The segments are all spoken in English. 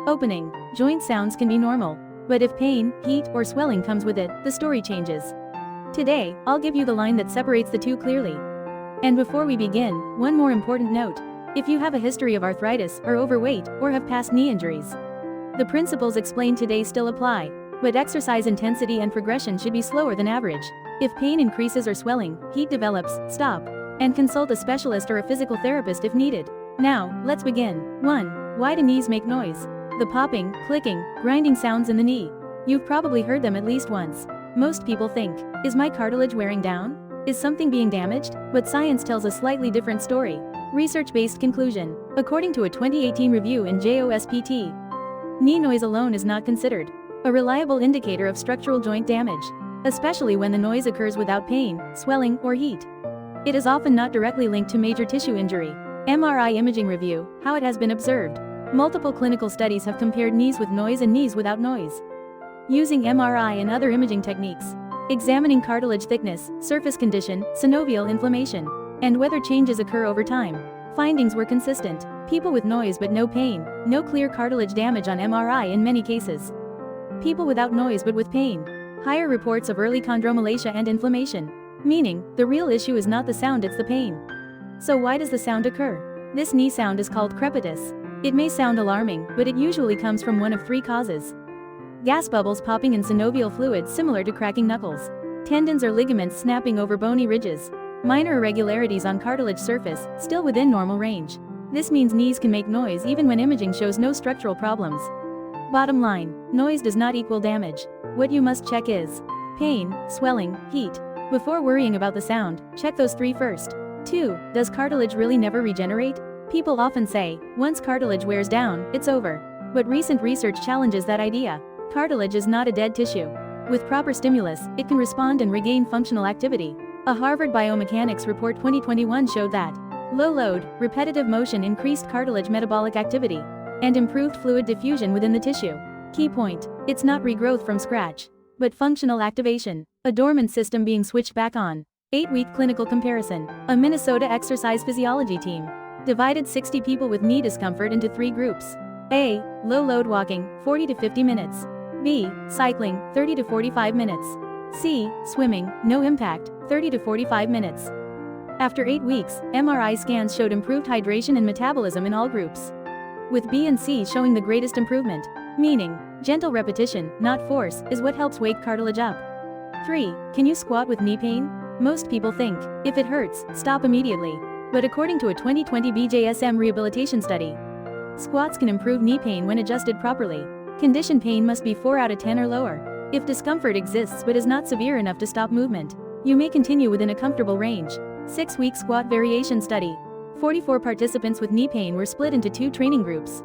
Opening. Joint sounds can be normal. But if pain, heat, or swelling comes with it, the story changes. Today, I'll give you the line that separates the two clearly. And before we begin, one more important note. If you have a history of arthritis, are overweight, or have past knee injuries, the principles explained today still apply, but exercise intensity and progression should be slower than average. If pain increases or swelling, heat develops, stop, and consult a specialist or a physical therapist if needed. Now, let's begin. 1. Why do knees make noise? The popping, clicking, grinding sounds in the knee. You've probably heard them at least once. Most people think, is my cartilage wearing down? Is something being damaged? But science tells a slightly different story. Research-based conclusion. According to a 2018 review in JOSPT, knee noise alone is not considered a reliable indicator of structural joint damage, especially when the noise occurs without pain, swelling, or heat. It is often not directly linked to major tissue injury. MRI imaging review, how it has been observed. Multiple clinical studies have compared knees with noise and knees without noise, using MRI and other imaging techniques, examining cartilage thickness, surface condition, synovial inflammation, and whether changes occur over time. Findings were consistent. People with noise but no pain, no clear cartilage damage on MRI in many cases. People without noise but with pain, higher reports of early chondromalacia and inflammation. Meaning, the real issue is not the sound, it's the pain. So why does the sound occur? This knee sound is called crepitus. It may sound alarming, but it usually comes from one of three causes. Gas bubbles popping in synovial fluid similar to cracking knuckles. Tendons or ligaments snapping over bony ridges. Minor irregularities on cartilage surface, still within normal range. This means knees can make noise even when imaging shows no structural problems. Bottom line, noise does not equal damage. What you must check is pain, swelling, heat. Before worrying about the sound, check those three first. 2. Does cartilage really never regenerate? People often say, once cartilage wears down, it's over. But recent research challenges that idea. Cartilage is not a dead tissue. With proper stimulus, it can respond and regain functional activity. A Harvard Biomechanics report 2021 showed that low load, repetitive motion increased cartilage metabolic activity and improved fluid diffusion within the tissue. Key point, it's not regrowth from scratch, but functional activation, a dormant system being switched back on. 8-week clinical comparison. A Minnesota exercise physiology team divided 60 people with knee discomfort into 3 groups. A. Low load walking, 40 to 50 minutes. B. Cycling, 30 to 45 minutes. C. Swimming, no impact, 30 to 45 minutes. After 8 weeks, MRI scans showed improved hydration and metabolism in all groups, with B and C showing the greatest improvement. Meaning, gentle repetition, not force, is what helps wake cartilage up. 3. Can you squat with knee pain? Most people think, if it hurts, stop immediately. But according to a 2020 BJSM rehabilitation study, squats can improve knee pain when adjusted properly. Condition pain must be 4 out of 10 or lower. If discomfort exists but is not severe enough to stop movement, you may continue within a comfortable range. 6-week squat variation study. 44 participants with knee pain were split into 2 training groups.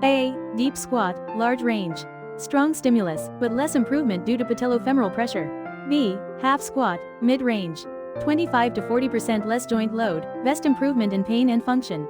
A. Deep squat, large range. Strong stimulus, but less improvement due to patellofemoral pressure. B. Half squat, mid-range. 25 to 40% less joint load, best improvement in pain and function.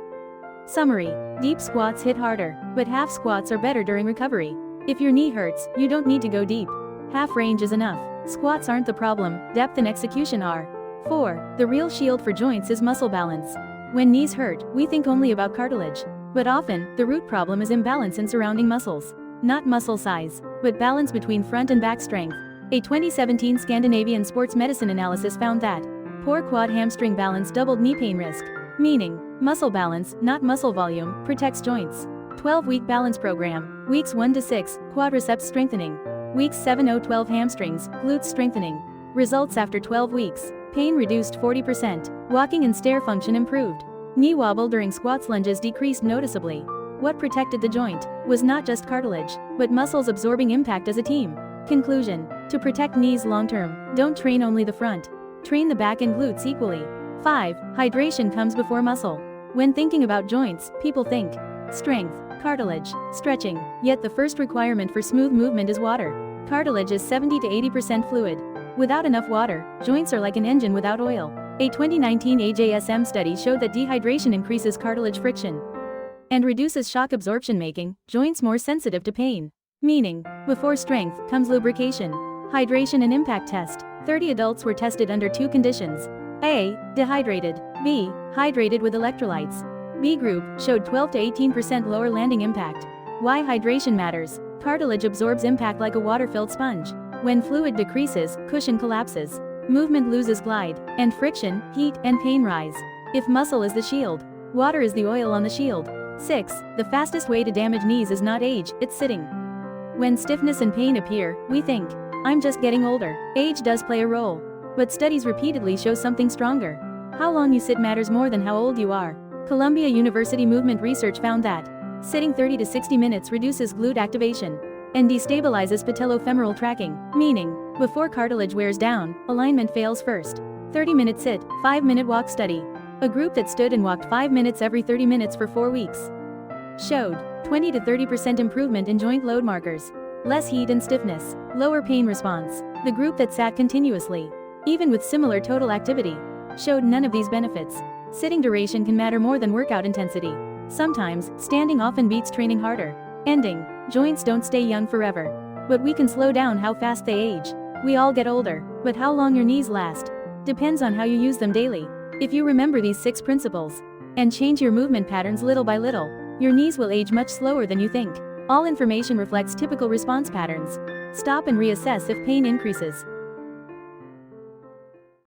Summary. Deep squats hit harder, but half squats are better during recovery. If your knee hurts, you don't need to go deep. Half range is enough. Squats aren't the problem, depth and execution are. 4. The real shield for joints is muscle balance. When knees hurt, we think only about cartilage. But often, the root problem is imbalance in surrounding muscles. Not muscle size, but balance between front and back strength. A 2017 Scandinavian sports medicine analysis found that poor quad hamstring balance doubled knee pain risk. Meaning, muscle balance, not muscle volume, protects joints. 12-week balance program. Weeks 1 to 6, quadriceps strengthening. Weeks 7-12 hamstrings, glutes strengthening. Results after 12 weeks. Pain reduced 40%. Walking and stair function improved. Knee wobble during squats, lunges decreased noticeably. What protected the joint was not just cartilage, but muscles absorbing impact as a team. Conclusion. To protect knees long-term, don't train only the front. Train the back and glutes equally. 5. Hydration comes before muscle. When thinking about joints, people think strength, cartilage, stretching, yet the first requirement for smooth movement is water. Cartilage is 70 to 80% fluid. Without enough water, joints are like an engine without oil. A 2019 AJSM study showed that dehydration increases cartilage friction and reduces shock absorption, making joints more sensitive to pain. Meaning, before strength comes lubrication, hydration and impact test. 30 adults were tested under 2 conditions. A. Dehydrated. B. Hydrated with electrolytes. B group showed 12 to 18% lower landing impact. Why hydration matters. Cartilage absorbs impact like a water-filled sponge. When fluid decreases, cushion collapses. Movement loses glide, and friction, heat, and pain rise. If muscle is the shield, water is the oil on the shield. 6. The fastest way to damage knees is not age, it's sitting. When stiffness and pain appear, we think, I'm just getting older. Age does play a role. But studies repeatedly show something stronger. How long you sit matters more than how old you are. Columbia University movement research found that sitting 30 to 60 minutes reduces glute activation and destabilizes patellofemoral tracking, meaning, before cartilage wears down, alignment fails first. 30-minute sit, 5-minute walk study. A group that stood and walked 5 minutes every 30 minutes for 4 weeks showed 20 to 30% improvement in joint load markers, less heat and stiffness, lower pain response. The group that sat continuously, even with similar total activity, showed none of these benefits. Sitting duration can matter more than workout intensity. Sometimes, standing often beats training harder. Ending. Joints don't stay young forever. But we can slow down how fast they age. We all get older, but how long your knees last depends on how you use them daily. If you remember these 6 principles and change your movement patterns little by little, your knees will age much slower than you think. All information reflects typical response patterns. Stop and reassess if pain increases.